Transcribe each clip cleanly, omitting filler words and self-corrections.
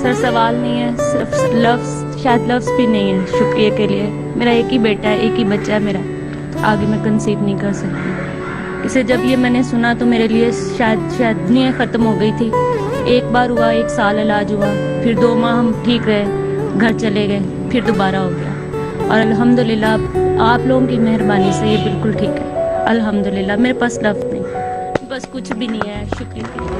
Sir सवाल नहीं है, सिर्फ लफ्ज़, शायद लफ्ज़ भी नहीं है शुक्रिया के लिए। मेरा एक ही बेटा है, एक ही बच्चा है मेरा, आगे मैं कंसीव नहीं कर सकती इसे। जब ये मैंने सुना तो मेरे लिए शायद दुनिया ख़त्म हो गई थी। एक बार हुआ, 1 साल इलाज हुआ, फिर 2 माह हम ठीक रहे, घर चले गए, फिर दोबारा हो गया। और अल्हम्दुलिल्लाह आप लोगों की मेहरबानी से ये बिल्कुल ठीक है, अल्हम्दुलिल्लाह। मेरे पास लफ्ज़ नहीं, बस कुछ भी नहीं है शुक्रिया के लिए।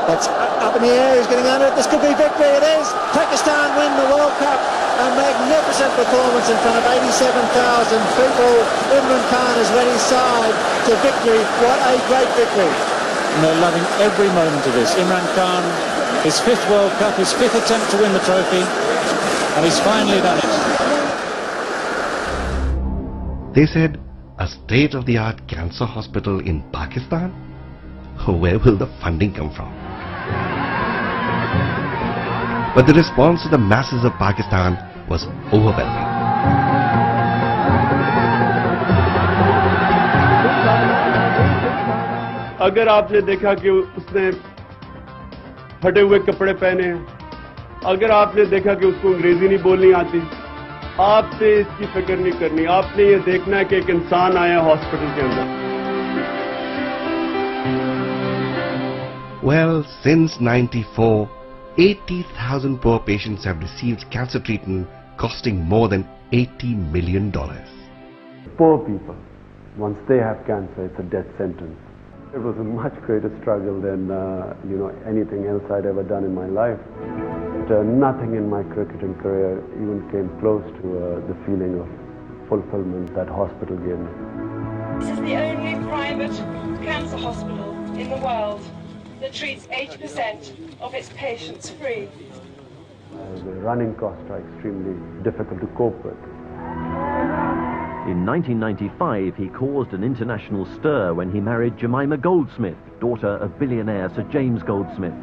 That's up in the air, he's getting under it, this could be victory, it is! Pakistan win the World Cup, a magnificent performance in front of 87,000 people. Imran Khan has led his side to victory, what a great victory. And they're loving every moment of this. Imran Khan, his 5th World Cup, his 5th attempt to win the trophy, and he's finally done it. They said, a state-of-the-art cancer hospital in Pakistan? Where will the funding come from? But the response to the masses of Pakistan was overwhelming. अगर आपने देखा कि उसने फटे हुए कपड़े पहने हैं, अगर आपने देखा कि उसको अंग्रेजी नहीं बोलनी आती, आपसे इसकी फिक्र नहीं करनी, आपने ये देखना है कि एक इंसान आया हॉस्पिटल के अंदर। Well, since 94, 80,000 poor patients have received cancer treatment costing more than $80 million. Poor people, once they have cancer, it's a death sentence. It was a much greater struggle than anything else I'd ever done in my life. But, nothing in my cricketing career even came close to the feeling of fulfillment that hospital gave me. This is the only private cancer hospital in the world that treats 80% of its patients free. The running costs are extremely difficult to cope with. In 1995, he caused an international stir when he married Jemima Goldsmith, daughter of billionaire Sir James Goldsmith.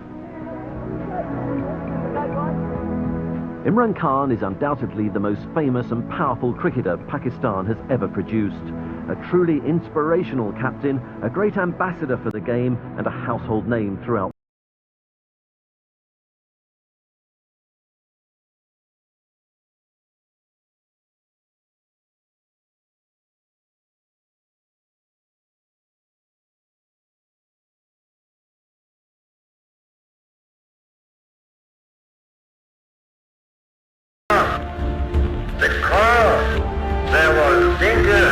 Imran Khan is undoubtedly the most famous and powerful cricketer Pakistan has ever produced. A truly inspirational captain, a great ambassador for the game, and a household name throughout because there was danger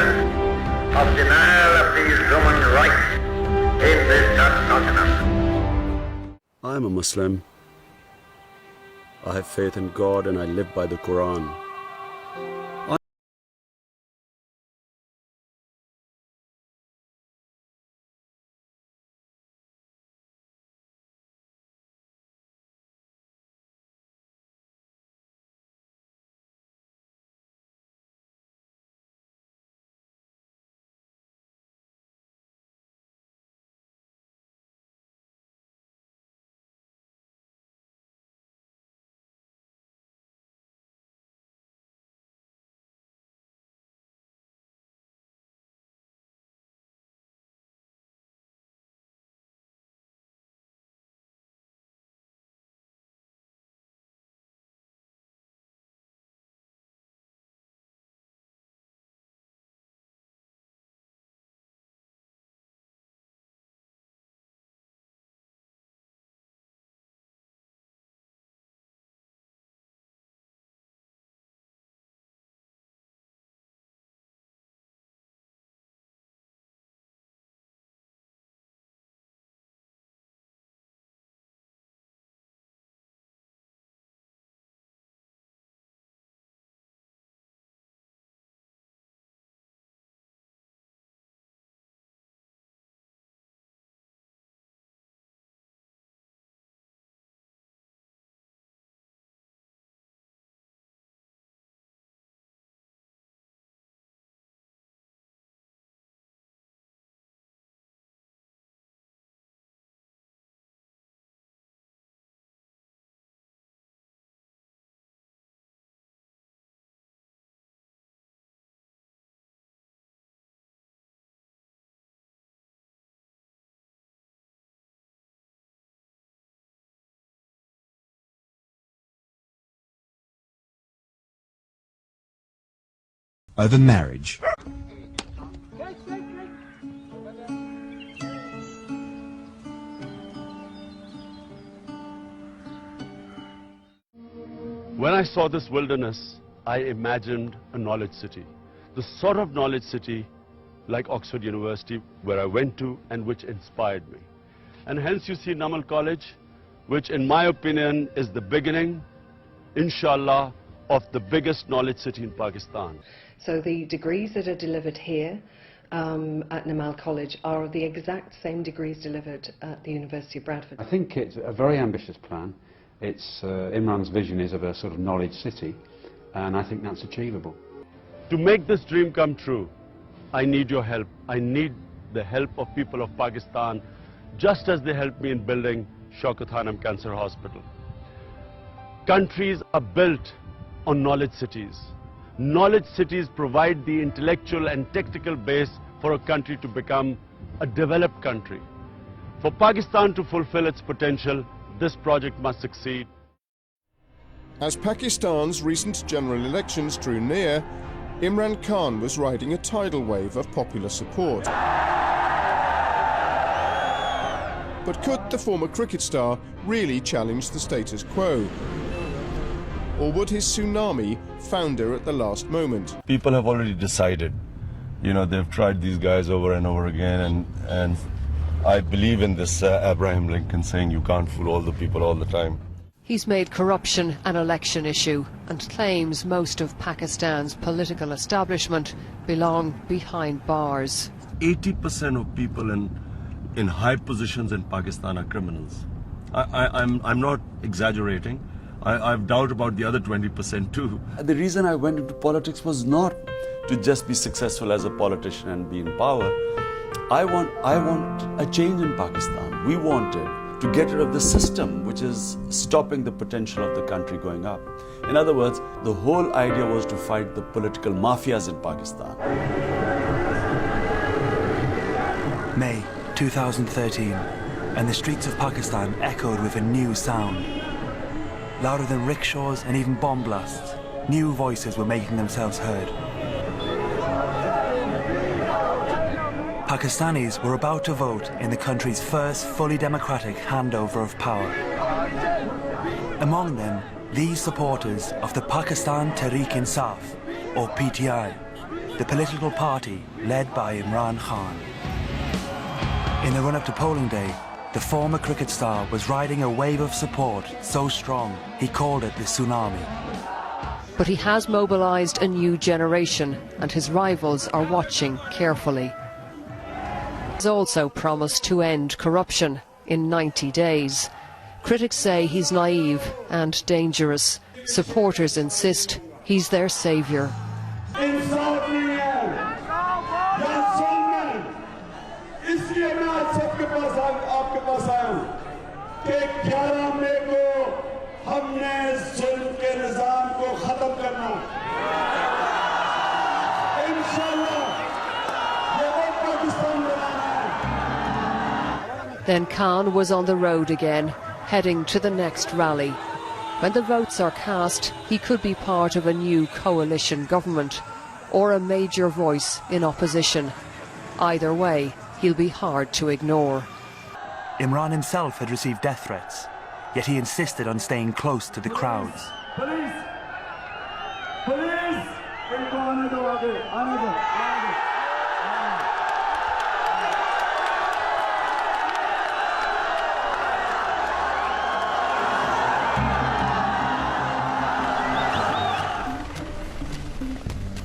of denial of these human rights in this continent. I am a Muslim. I have faith in God and I live by the Quran. over marriage. When I saw this wilderness, I imagined a knowledge city. The sort of knowledge city like Oxford University, where I went to and which inspired me. And hence you see Namal College, which in my opinion is the beginning, inshallah, of the biggest knowledge city in Pakistan. So the degrees that are delivered here at Namal College are the exact same degrees delivered at the University of Bradford. I think it's a very ambitious plan. It's Imran's vision is of a sort of knowledge city, and I think that's achievable. To make this dream come true, I need your help. I need the help of people of Pakistan, just as they helped me in building Shaukat Khanum Cancer Hospital. Countries are built on knowledge cities. Knowledge cities provide the intellectual and technical base for a country to become a developed country. For Pakistan to fulfill its potential, this project must succeed. As Pakistan's recent general elections drew near, Imran Khan was riding a tidal wave of popular support. But could the former cricket star really challenge the status quo? Or would his tsunami founder at the last moment? People have already decided. You know, they've tried these guys over and over again, and I believe in this Abraham Lincoln saying you can't fool all the people all the time. He's made corruption an election issue and claims most of Pakistan's political establishment belong behind bars. 80% of people in high positions in Pakistan are criminals. I'm not exaggerating. I have doubt about the other 20% too. The reason I went into politics was not to just be successful as a politician and be in power. I want a change in Pakistan. We wanted to get rid of the system which is stopping the potential of the country going up. In other words, the whole idea was to fight the political mafias in Pakistan. May 2013, and the streets of Pakistan echoed with a new sound. Louder than rickshaws and even bomb blasts, new voices were making themselves heard. Pakistanis were about to vote in the country's first fully democratic handover of power. Among them, these supporters of the Pakistan Tehreek-e-Insaf, or PTI, the political party led by Imran Khan. In the run-up to polling day, the former cricket star was riding a wave of support so strong he called it the tsunami. But he has mobilised a new generation, and his rivals are watching carefully. He's also promised to end corruption in 90 days. Critics say he's naive and dangerous. Supporters insist he's their saviour. Then Khan was on the road again, heading to the next rally. When the votes are cast, he could be part of a new coalition government or a major voice in opposition. Either way, he'll be hard to ignore. Imran himself had received death threats, yet he insisted on staying close to the crowds. Police! Police!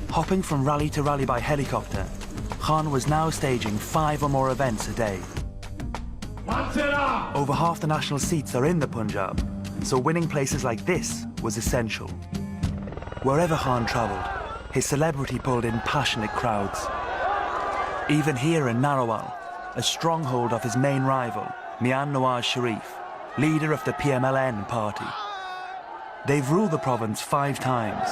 Hopping from rally to rally by helicopter, Khan was now staging 5 or more events a day. Over half the national seats are in the Punjab, so winning places like this was essential. Wherever Khan travelled, his celebrity pulled in passionate crowds. Even here in Narowal, a stronghold of his main rival, Mian Nawaz Sharif, leader of the PMLN party. They've ruled the province 5 times.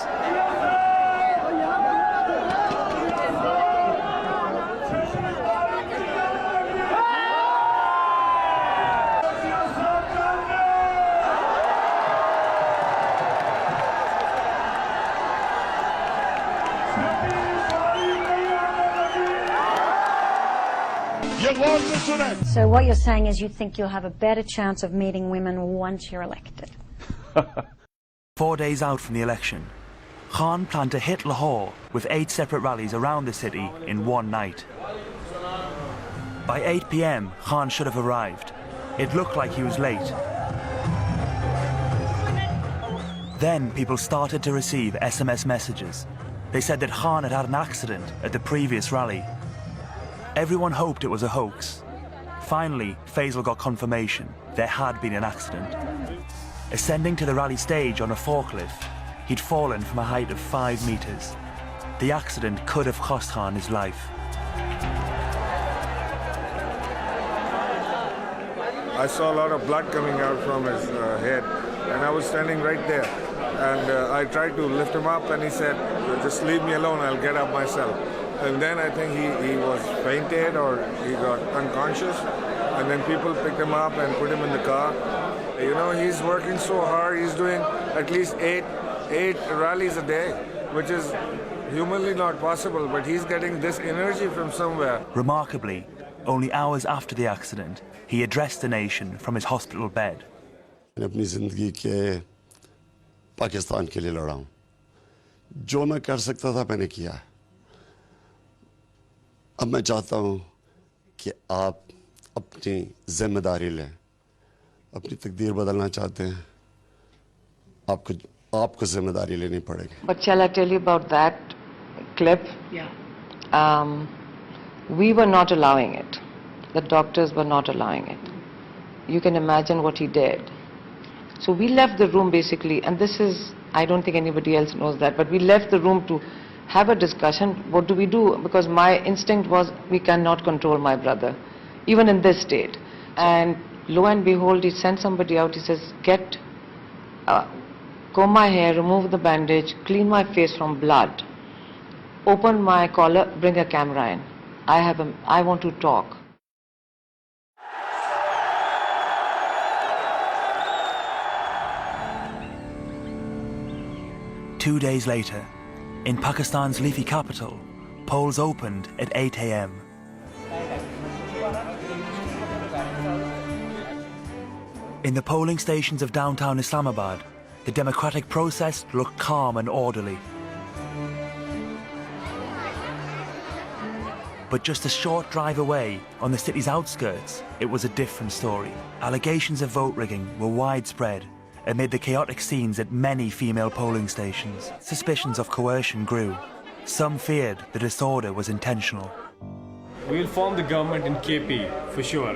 So what you're saying is you think you'll have a better chance of meeting women once you're elected? 4 days out from the election, Khan planned to hit Lahore with 8 separate rallies around the city in one night. By 8 p.m, Khan should have arrived. It looked like he was late. Then people started to receive SMS messages. They said that Khan had had an accident at the previous rally. Everyone hoped it was a hoax. Finally, Faisal got confirmation there had been an accident. Ascending to the rally stage on a forklift, he'd fallen from a height of 5 meters. The accident could have cost Khan his life. I saw a lot of blood coming out from his head, and I was standing right there. And I tried to lift him up, and he said, just leave me alone, I'll get up myself. And then I think he was fainted or he got unconscious. And then people picked him up and put him in the car. You know, he's working so hard. He's doing at least eight rallies a day, which is humanly not possible, but he's getting this energy from somewhere. Remarkably, only hours after the accident, he addressed the nation from his hospital bed. अपनी जिंदगी के पाकिस्तान के लिए लड़ा हूं जो मैं कर सकता था मैंने किया अब मैं चाहता हूं कि आप अपनी जिम्मेदारी लें अपनी तकदीर बदलना चाहते हैं आपको जिम्मेदारी लेनी पड़ेगी. But shall I tell you about that clip? Yeah. We were not allowing it. The doctors were not allowing it. You can imagine what he did. So we left the room basically, and this is, I don't think anybody else knows that, but we left the room to have a discussion. What do we do? Because my instinct was we cannot control my brother, even in this state. And lo and behold, he sent somebody out. He says, comb my hair, remove the bandage, clean my face from blood, open my collar, bring a camera in. I want to talk. Two days later, in Pakistan's leafy capital, polls opened at 8 a.m. In the polling stations of downtown Islamabad, the democratic process looked calm and orderly. But just a short drive away, on the city's outskirts, it was a different story. Allegations of vote rigging were widespread amid the chaotic scenes at many female polling stations. Suspicions of coercion grew. Some feared the disorder was intentional. We will form the government in KP, for sure.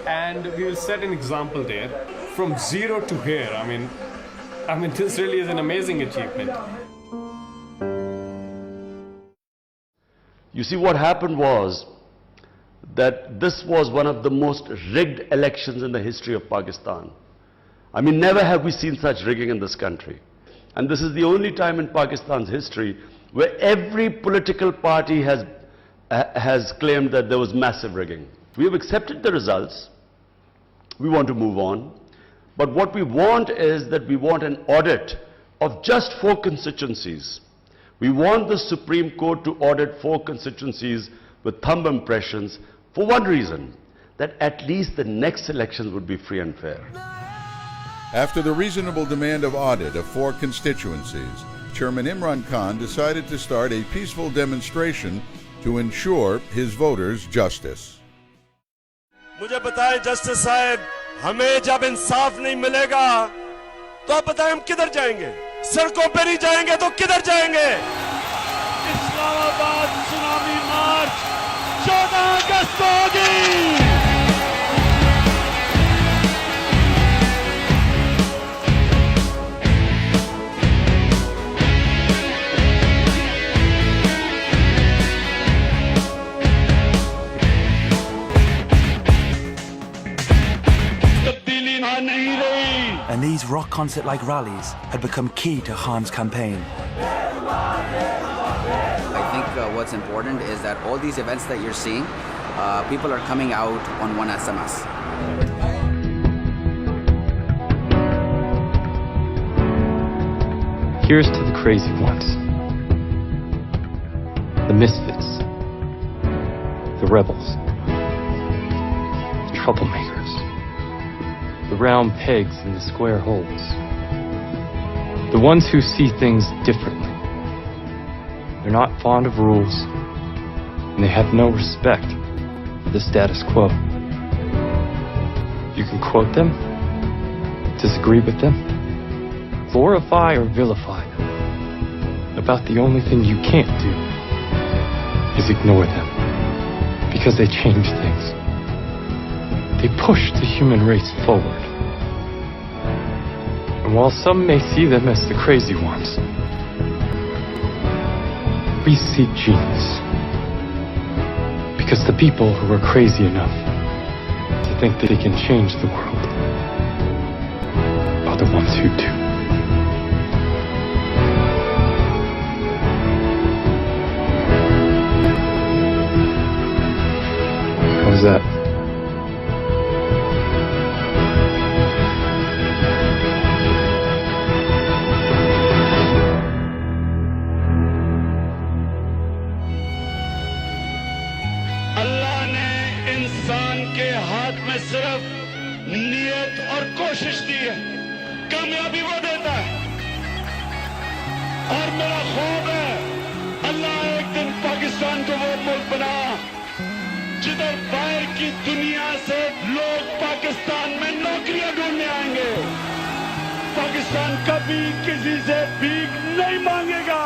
And we will set an example there. From zero to here, I mean, this really is an amazing achievement. You see, what happened was that this was one of the most rigged elections in the history of Pakistan. I mean, never have we seen such rigging in this country. And this is the only time in Pakistan's history where every political party has claimed that there was massive rigging. We have accepted the results. We want to move on. But what we want is that we want an audit of just 4 constituencies. We want the Supreme Court to audit 4 constituencies with thumb impressions for one reason, that at least the next elections would be free and fair. After the reasonable demand of audit of 4 constituencies, Chairman Imran Khan decided to start a peaceful demonstration to ensure his voters justice. मुझे बताएं justice साहब, हमें जब इंसाफ नहीं मिलेगा तो आप बताएं हम किधर जाएंगे? सड़कों पर नहीं जाएंगे तो किधर जाएंगे? इस्लामाबाद सुनामी मार्च 14 अगस्त को होगी। And these rock concert-like rallies had become key to Khan's campaign. I think what's important is that all these events that you're seeing, people are coming out on one SMS. Here's to the crazy ones, the misfits, the rebels, troublemakers, the round pegs in the square holes, the ones who see things differently. They're not fond of rules, and they have no respect for the status quo. You can quote them, disagree with them, glorify or vilify them. About the only thing you can't do is ignore them, because they change things. They push the human race forward. And while some may see them as the crazy ones, we see genius. Because the people who are crazy enough to think that they can change the world are the ones who do. How's that? अल्लाह ने इंसान के हाथ में सिर्फ नियत और कोशिश दी है, कामयाबी वो देता है। और मेरा ख्वाब है अल्लाह एक दिन पाकिस्तान को वो मुल्क बना जिधर बाहर की दुनिया से लोग पाकिस्तान में नौकरियां ढूंढने आएंगे। पाकिस्तान कभी किसी से भीख नहीं मांगेगा।